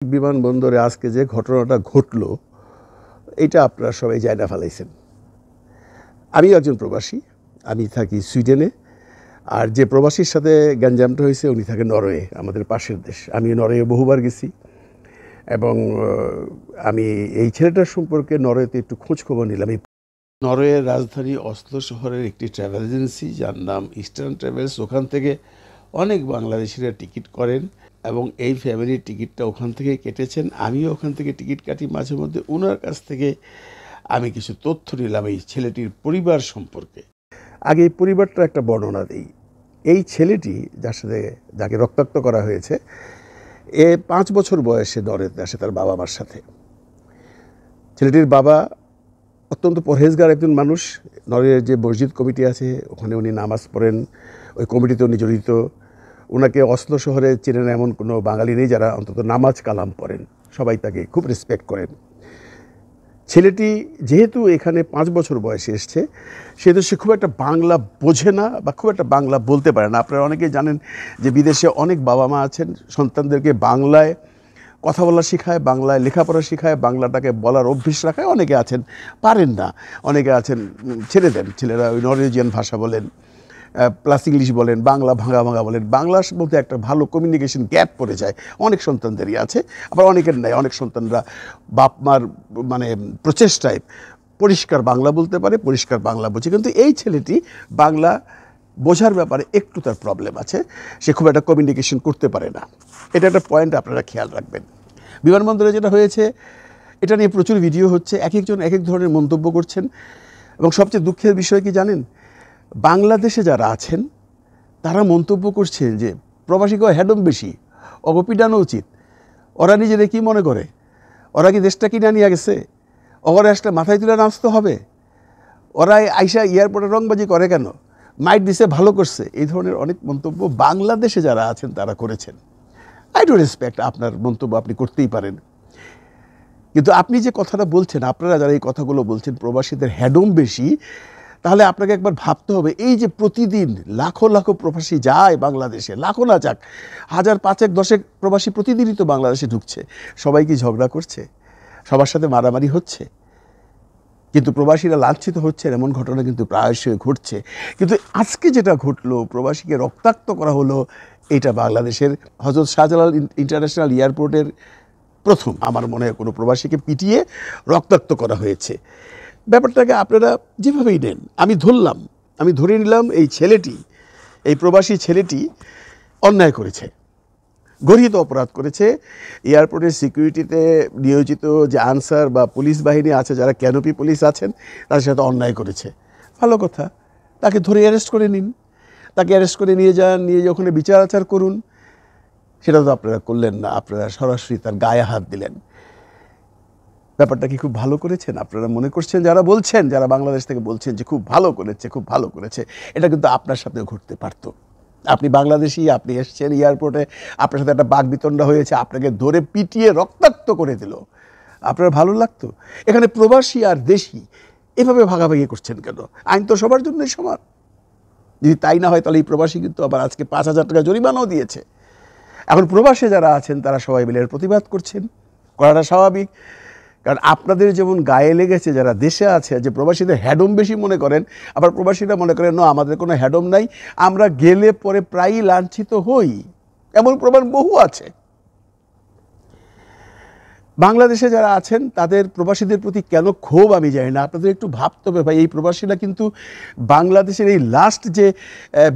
বিমানবন্দরে আজকে যে ঘটনাটা ঘটলো এটা আপনারা সবাই জায়গা ফেলাইছেন। আমি একজন প্রবাসী, আমি থাকি সুইডেনে। আর যে প্রবাসীর সাথে গ্যাঞ্জামটা হয়েছে উনি থাকে নরওয়ে, আমাদের পাশের দেশ। আমি নরওয়ে বহুবার গেছি এবং আমি এই ছেলেটার সম্পর্কে নরওয়েতে একটু খোঁজখবর নিলাম। নরওয়ের রাজধানী অসলো শহরের একটি ট্রাভেল এজেন্সি যার নাম ইস্টার্ন ট্রাভেলস, ওখান থেকে অনেক বাংলাদেশিরা টিকিট করেন এবং এই ফ্যামিলির টিকিটটা ওখান থেকেই কেটেছেন। আমিও ওখান থেকে টিকিট কাটি মাঝে মধ্যে। ওনার কাছ থেকে আমি কিছু তথ্য নিলাম এই ছেলেটির পরিবার সম্পর্কে। আগে এই পরিবারটা একটা বর্ণনা দিই। এই ছেলেটি যাকে রক্তাক্ত করা হয়েছে, 5 বছর বয়সে নরওয়েতে আসে তার বাবা মার সাথে। ছেলেটির বাবা অত্যন্ত পরহেজগার একজন মানুষ। নরওয়ের যে মসজিদ কমিটি আছে ওখানে উনি নামাজ পড়েন, ওই কমিটিতে উনি জড়িত। ওনাকে অসলো শহরে চেনেন এমন কোনো বাঙালি নেই যারা অন্তত নামাজ কালাম পড়েন, সবাই তাকে খুব রেসপেক্ট করেন। ছেলেটি যেহেতু এখানে 5 বছর বয়সে এসছে, সেহেতু সে খুব একটা বাংলা বোঝে না বা খুব একটা বাংলা বলতে পারে না। আপনারা অনেকেই জানেন যে বিদেশে অনেক বাবা মা আছেন সন্তানদেরকে বাংলায় কথা বলা শেখায়, বাংলায় লেখাপড়া শেখায়, বাংলাটাকে বলার অভ্যেস রাখায়। অনেকে আছেন পারেন না, অনেকে আছেন ছেড়ে দেন। ছেলেরা ওই নরওয়েজিয়ান ভাষা বলেন, প্লাস ইংলিশ বলেন, বাংলা ভাঙা ভাঙা বলেন। বাংলার মধ্যে একটা ভালো কমিউনিকেশন গ্যাপ পড়ে যায় অনেক সন্তানদেরই আছে, আবার অনেকের নাই। অনেক সন্তানরা বাপ মার প্রচেষ্টায় পরিষ্কার বাংলা বলতে পারে, পরিষ্কার বাংলা বোঝে। কিন্তু এই ছেলেটি বাংলা বোঝার ব্যাপারে একটু তার প্রবলেম আছে, সে খুব একটা কমিউনিকেশন করতে পারে না। এটা একটা পয়েন্ট আপনারা খেয়াল রাখবেন। বিমানবন্দরে যেটা হয়েছে এটা নিয়ে প্রচুর ভিডিও হচ্ছে, এক একজন এক এক ধরনের মন্তব্য করছেন। এবং সবচেয়ে দুঃখের বিষয় কি জানেন, বাংলাদেশে যারা আছেন তারা মন্তব্য করছেন যে প্রবাসীকে হ্যাডম বেশি, অগপিটানো উচিত। ওরা নিজেদের কী মনে করে? ওরা কি দেশটা কিনে নিয়ে গেছে? ওরা আসলে মাথায় তুলে নাচতে হবে? ওরা আইসা এয়ারপোর্টে রংবাজি করে কেন? মাইট দিছে, ভালো করছে। এই ধরনের অনেক মন্তব্য বাংলাদেশে যারা আছেন তারা করেছেন। আই ডু রেসপেক্ট, আপনার মন্তব্য আপনি করতেই পারেন। কিন্তু আপনি যে কথাটা বলছেন, আপনারা যারা এই কথাগুলো বলছেন প্রবাসীদের হ্যাডম বেশি, তাহলে আপনাকে একবার ভাবতে হবে এই যে প্রতিদিন লাখো লাখো প্রবাসী যায় বাংলাদেশে, লাখো না যাক, 1000, 5, 10 প্রবাসী প্রতিদিনই তো বাংলাদেশে ঢুকছে। সবাই কি ঝগড়া করছে? সবার সাথে মারামারি হচ্ছে? কিন্তু প্রবাসীরা লাঞ্ছিত হচ্ছেন এমন ঘটনা কিন্তু প্রায়শই ঘটছে। কিন্তু আজকে যেটা ঘটলো, প্রবাসীকে রক্তাক্ত করা হলো, এটা বাংলাদেশের হযরত শাহজালাল ইন্টারন্যাশনাল এয়ারপোর্টের প্রথম। আমার মনে হয় কোনো প্রবাসীকে পিটিয়ে রক্তাক্ত করা হয়েছে। ব্যাপারটাকে আপনারা যেভাবেই নেন, আমি ধরে নিলাম এই প্রবাসী ছেলেটি অন্যায় করেছে, গর্হিত অপরাধ করেছে। এয়ারপোর্টের সিকিউরিটিতে নিয়োজিত যে আনসার বা পুলিশ বাহিনী আছে, যারা ক্যানোপি পুলিশ আছেন, তাদের সাথে অন্যায় করেছে। ভালো কথা, তাকে ধরে অ্যারেস্ট করে নিন, তাকে অ্যারেস্ট করে নিয়ে যান, নিয়ে ওখানে বিচার আচার করুন। সেটা তো আপনারা করলেন না, আপনারা সরাসরি তার গায়ে হাত দিলেন। ব্যাপারটা কি খুব ভালো করেছেন? আপনারা মনে করছেন, যারা বলছেন, যারা বাংলাদেশ থেকে বলছেন যে খুব ভালো করেছে, খুব ভালো করেছে, এটা কিন্তু আপনার সাথেও ঘটতে পারত। আপনি বাংলাদেশি, আপনি এসছেন এয়ারপোর্টে, আপনার সাথে একটা বাকবিতণ্ডা হয়েছে, আপনাকে ধরে পিটিয়ে রক্তাক্ত করে দিল, আপনার ভালো লাগতো? এখানে প্রবাসী আর দেশি এভাবে ভাগাভাগি করছেন কেন? আইন তো সবার জন্যই সমান। যদি তাই না হয় তাহলে এই প্রবাসী কিন্তু আবার আজকে 5000 টাকা জরিমানাও দিয়েছে। এখন প্রবাসে যারা আছেন তারা সবাই মিলে এর প্রতিবাদ করছেন, করাটা স্বাভাবিক। কারণ আপনাদের যেমন গায়ে লেগেছে যারা দেশে আছে, যে প্রবাসীদের হ্যাডম বেশি মনে করেন, আবার প্রবাসীরা মনে করেন না আমাদের কোনো হ্যাডম নাই, আমরা গেলে পরে প্রায়ই লাঞ্ছিত হই। এমন প্রমাণ বহু আছে। বাংলাদেশে যারা আছেন তাদের প্রবাসীদের প্রতি কেন ক্ষোভ আমি জানি না। আপনাদের একটু ভাবতে হবে ভাই, এই প্রবাসীরা কিন্তু বাংলাদেশের এই লাস্ট যে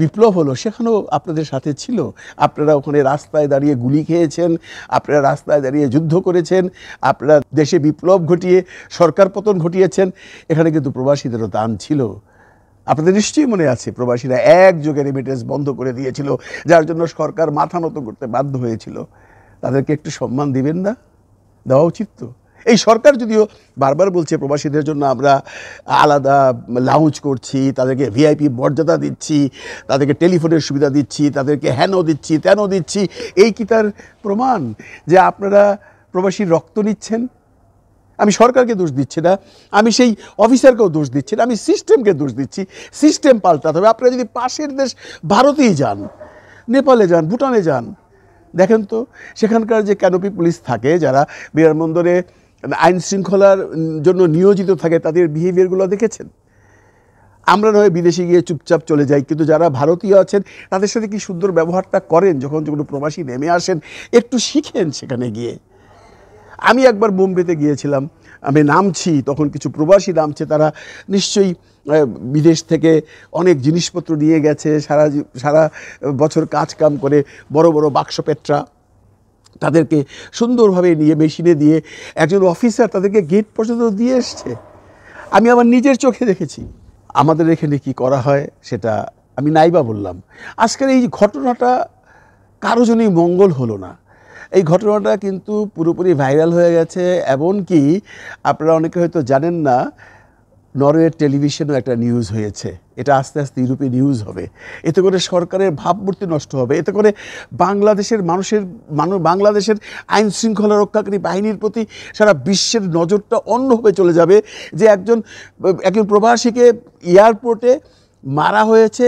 বিপ্লব হলো সেখানেও আপনাদের সাথে ছিল। আপনারা ওখানে রাস্তায় দাঁড়িয়ে গুলি খেয়েছেন, আপনারা রাস্তায় দাঁড়িয়ে যুদ্ধ করেছেন, আপনারা দেশে বিপ্লব ঘটিয়ে সরকার পতন ঘটিয়েছেন। এখানে কিন্তু প্রবাসীদেরও দান ছিল। আপনাদের নিশ্চয়ই মনে আছে, প্রবাসীরা একযোগে রেমিটেন্স বন্ধ করে দিয়েছিল, যার জন্য সরকার মাথা নত করতে বাধ্য হয়েছিল। তাদেরকে একটু সম্মান দিবেন না? দেওয়া উচিত তো। এই সরকার যদিও বারবার বলছে প্রবাসীদের জন্য আমরা আলাদা লাউঞ্জ করছি, তাদেরকে ভিআইপি মর্যাদা দিচ্ছি, তাদেরকে টেলিফোনের সুবিধা দিচ্ছি, তাদেরকে হ্যানও দিচ্ছি, ত্যানও দিচ্ছি, এই কি তার প্রমাণ যে আপনারা প্রবাসীর রক্ত নিচ্ছেন? আমি সরকারকে দোষ দিচ্ছি না, আমি সেই অফিসারকেও দোষ দিচ্ছি না, আমি সিস্টেমকে দোষ দিচ্ছি। সিস্টেম পাল্টাতে হবে। আপনারা যদি পাশের দেশ ভারতেই যান, নেপালে যান, ভুটানে যান, দেখেন তো সেখানকার যে ক্যানোপি পুলিশ থাকে, যারা বিমানবন্দরে আইন শৃঙ্খলার জন্য নিয়োজিত থাকে, তাদের বিহেভিয়ারগুলো দেখেছেন? আমরা নয় বিদেশে গিয়ে চুপচাপ চলে যাই, কিন্তু যারা ভারতীয় আছেন তাদের সাথে কি সুন্দর ব্যবহারটা করেন। যখন কোনো প্রবাসী নেমে আসেন একটু শিখেন সেখানে গিয়ে। আমি একবার বোম্বেতে গিয়েছিলাম, আমি নামছি, তখন কিছু প্রবাসী নামছে, তারা নিশ্চয়ই বিদেশ থেকে অনেক জিনিসপত্র নিয়ে গেছে, সারা বছর কাজ কাম করে বড় বড় বাক্স পেট্রা, তাদেরকে সুন্দরভাবে নিয়ে মেশিনে দিয়ে একজন অফিসার তাদেরকে গেট পর্যন্ত দিয়ে এসছে। আমি আমার নিজের চোখে দেখেছি। আমাদের এখানে কি করা হয় সেটা আমি নাইবা বললাম। আজকের এই ঘটনাটা কারো জন্যই মঙ্গল হলো না। এই ঘটনাটা কিন্তু পুরোপুরি ভাইরাল হয়ে গেছে, এমনকি আপনারা অনেকে হয়তো জানেন না, নরওয়ের টেলিভিশনেও একটা নিউজ হয়েছে। এটা আস্তে আস্তে ইউরোপে নিউজ হবে। এতে করে সরকারের ভাবমূর্তি নষ্ট হবে। এতে করে বাংলাদেশের আইন শৃঙ্খলা রক্ষাকারী বাহিনীর প্রতি সারা বিশ্বের নজরটা অন্যভাবে চলে যাবে, যে একজন প্রবাসীকে এয়ারপোর্টে মারা হয়েছে,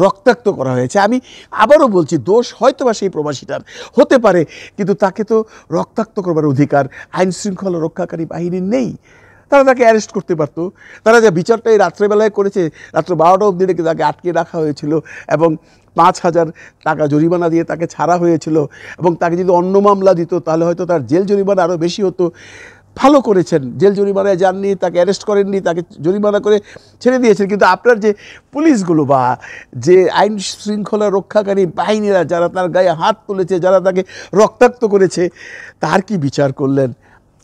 রক্তাক্ত করা হয়েছে। আমি আবারও বলছি, দোষ হয়তো বা সেই প্রবাসীটার হতে পারে, কিন্তু তাকে তো রক্তাক্ত করবার অধিকার আইন শৃঙ্খলা রক্ষাকারী বাহিনীর নেই। তারা তাকে অ্যারেস্ট করতে পারতো। তারা যে বিচারটা এই রাত্রেবেলায় করেছে, রাত্র 12টা অবধি রেখে তাকে আটকে রাখা হয়েছিল এবং 5,000 টাকা জরিমানা দিয়ে তাকে ছাড়া হয়েছিল, এবং তাকে যদি অন্য মামলা দিত তাহলে হয়তো তার জেল জরিমানা আরও বেশি হতো। ভালো করেছেন, জেল জরিমানায় যাননি, তাকে অ্যারেস্ট করেননি, তাকে জরিমানা করে ছেড়ে দিয়েছেন। কিন্তু আপনার যে পুলিশগুলো বা যে আইন শৃঙ্খলা রক্ষাকারী বাহিনীরা, যারা তার গায়ে হাত তুলেছে, যারা তাকে রক্তাক্ত করেছে, তার কি বিচার করলেন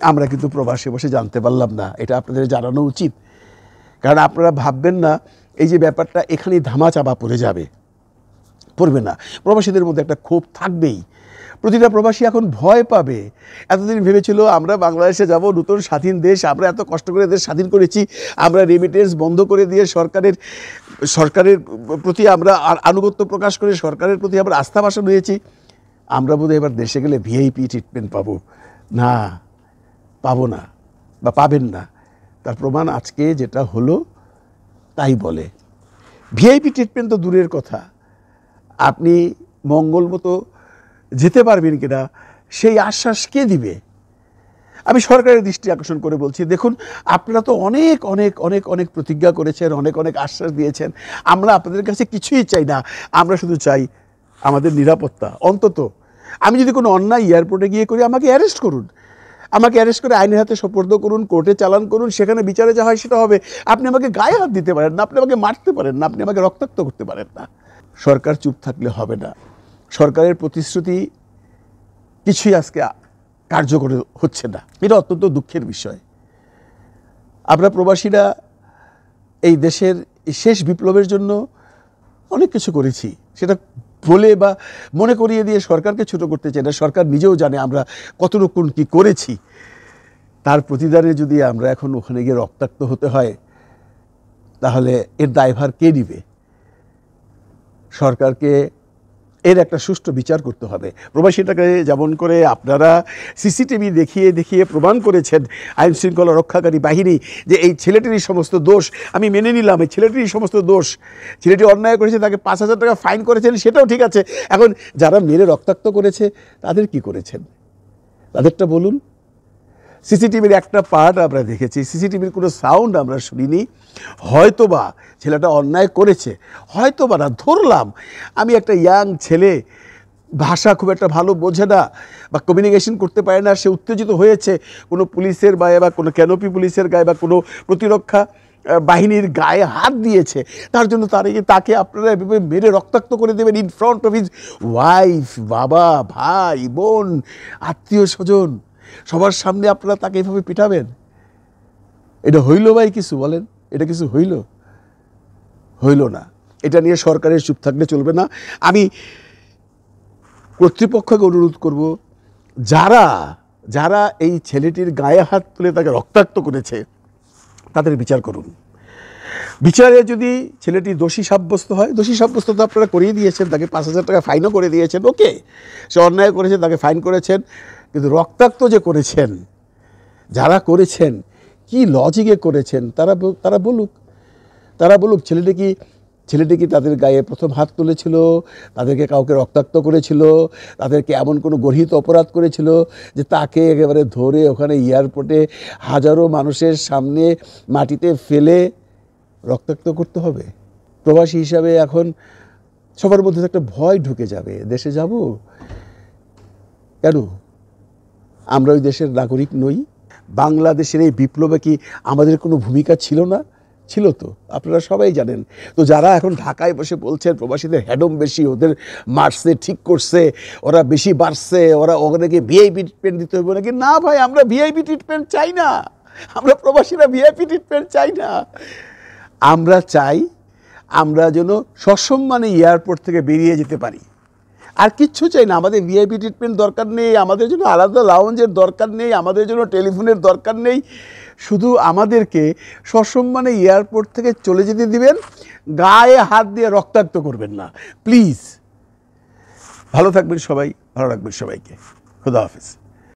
আমরা কিন্তু প্রবাসে বসে জানতে পারলাম না। এটা আপনাদের জানানো উচিত। কারণ আপনারা ভাববেন না এই যে ব্যাপারটা এখানেই ধামাচাপা পড়ে যাবে, পড়বে না। প্রবাসীদের মধ্যে একটা ক্ষোভ থাকবেই। প্রতিটা প্রবাসী এখন ভয় পাবে। এতদিন ভেবেছিল আমরা বাংলাদেশে যাব, নতুন স্বাধীন দেশ, আমরা এত কষ্ট করে দেশ স্বাধীন করেছি, আমরা রেমিটেন্স বন্ধ করে দিয়ে সরকারের প্রতি আমরা আনুগত্য প্রকাশ করে সরকারের প্রতি আমরা আস্থা ভাষণ হয়েছি, আমরা বোধহয় এবার দেশে গেলে ভিআইপি ট্রিটমেন্ট পাবো। না, পাবো না বা পাবেন না। তার প্রমাণ আজকে যেটা হলো তাই বলে। ভিআইপি ট্রিটমেন্ট তো দূরের কথা, আপনি মঙ্গল মতো যেতে পারবেন কিনা সেই আশ্বাস কে দিবে? আমি সরকারের দৃষ্টি আকর্ষণ করে বলছি, দেখুন আপনারা তো অনেক অনেক অনেক অনেক প্রতিজ্ঞা করেছেন, অনেক অনেক আশ্বাস দিয়েছেন। আমরা আপনাদের কাছে কিছুই চাই না, আমরা শুধু চাই আমাদের নিরাপত্তা। অন্তত আমি যদি কোনো অন্যায় এয়ারপোর্টে গিয়ে করি, আমাকে অ্যারেস্ট করুন, আমাকে অ্যারেস্ট করে আইনের হাতে সোপর্দ করুন, কোর্টে চালান করুন, সেখানে বিচারে যা হয় সেটা হবে। আপনি আমাকে গায়ে হাত দিতে পারেন না, আপনি আমাকে মারতে পারেন না, আপনি আমাকে রক্তাক্ত করতে পারেন না। সরকার চুপ থাকলে হবে না। সরকারের প্রতিশ্রুতি কিছুই আজকে কার্যকর হচ্ছে না। এটা অত্যন্ত দুঃখের বিষয়। আমরা প্রবাসীরা এই দেশের শেষ বিপ্লবের জন্য অনেক কিছু করেছি, সেটা বলে বা মনে করিয়ে দিয়ে সরকারকে ছোট করতে চাই না। সরকার নিজেও জানে আমরা কতটুকু কি করেছি। তার প্রতিদানে যদি আমরা এখন ওখানে গিয়ে রক্তাক্ত হতে হয়, তাহলে এর দায়ভার কে নিবে? সরকারকে এর একটা সুষ্ঠু বিচার করতে হবে। প্রবাসীটাকে যেমন করে আপনারা সিসিটিভি দেখিয়ে দেখিয়ে প্রমাণ করেছেন আইন শৃঙ্খলা রক্ষাকারী বাহিনী যে এই ছেলেটিরই সমস্ত দোষ, আমি মেনে নিলাম এই ছেলেটিরই সমস্ত দোষ, ছেলেটি অন্যায় করেছে, তাকে 5,000 টাকা ফাইন করেছেন, সেটাও ঠিক আছে। এখন যারা মেরে রক্তাক্ত করেছে তাদের কি করেছেন, তাদেরটা বলুন। সিসিটিভির একটা পার্ট আমরা দেখেছি, সিসিটিভির কোনো সাউন্ড আমরা শুনিনি। হয়তোবা ছেলেটা অন্যায় করেছে, হয়তোবা না, ধরলাম আমি একটা ইয়াং ছেলে, ভাষা খুব একটা ভালো বোঝে না বা কমিউনিকেশন করতে পারে না, সে উত্তেজিত হয়েছে, কোনো পুলিশের গায়ে বা কোনো ক্যানোপি পুলিশের গায়ে বা কোনো প্রতিরক্ষা বাহিনীর গায়ে হাত দিয়েছে, তার জন্য তাকে আপনারা এভাবে মেরে রক্তাক্ত করে দেবেন in front of his wife, বাবা, ভাই, বোন, আত্মীয় স্বজন, সবার সামনে আপনারা তাকে এভাবে পিটাবেন? এটা হইল ভাই কিছু? বলেন, এটা কিছু হইল? হইল না। এটা নিয়ে সরকারের চুপ থাকলে চলবে না। আমি কর্তৃপক্ষকে অনুরোধ করব, যারা এই ছেলেটির গায়ে হাত তুলে তাকে রক্তাক্ত করেছে তাদের বিচার করুন। বিচারে যদি ছেলেটি দোষী সাব্যস্ত হয়, দোষী সাব্যস্ত তো আপনারা করিয়ে দিয়েছেন, তাকে 5,000 টাকা ফাইনও করে দিয়েছেন, ওকে, সে অন্যায় করেছে, তাকে ফাইন করেছেন। কিন্তু রক্তাক্ত যে করেছেন, যারা করেছেন কি লজিকে করেছেন তারা বলুক। ছেলেটি কি ছেলেটি কি তাদের গায়ে প্রথম হাত তুলেছিল, তাদেরকে কাউকে রক্তাক্ত করেছিল, তাদেরকে এমন কোনো গর্হিত অপরাধ করেছিল যে তাকে একেবারে ধরে ওখানে এয়ারপোর্টে হাজারো মানুষের সামনে মাটিতে ফেলে রক্তাক্ত করতে হবে? প্রবাসী হিসাবে এখন সবার মধ্যে একটা ভয় ঢুকে যাবে, দেশে যাব কেন? আমরা ওই দেশের নাগরিক নই? বাংলাদেশের এই বিপ্লবে কি আমাদের কোনো ভূমিকা ছিল না? ছিল তো, আপনারা সবাই জানেন। তো যারা এখন ঢাকায় বসে বলছেন প্রবাসীদের হ্যাডম বেশি, ওদের মারছে, ঠিক করছে, ওরা বেশি বাড়ছে, ওরা ওখানে ভিআইপি ট্রিটমেন্ট দিতে হবে নাকি, না ভাই, আমরা ভিআইপি ট্রিটমেন্ট চাই না। আমরা প্রবাসীরা ভিআইপি ট্রিটমেন্ট চাই না। আমরা চাই আমরা যেন সসম্মানে এয়ারপোর্ট থেকে বেরিয়ে যেতে পারি, আর কিচ্ছু চাই না। আমাদের ভিআইপি ট্রিটমেন্ট দরকার নেই, আমাদের জন্য আলাদা লাউঞ্জের দরকার নেই, আমাদের জন্য টেলিফোনের দরকার নেই। শুধু আমাদেরকে সসম্মানে এয়ারপোর্ট থেকে চলে যেতে দিবেন, গায়ে হাত দিয়ে রক্তাক্ত করবেন না, প্লিজ। ভালো থাকবেন সবাই, ভালো রাখবেন সবাইকে। খোদা হাফেজ।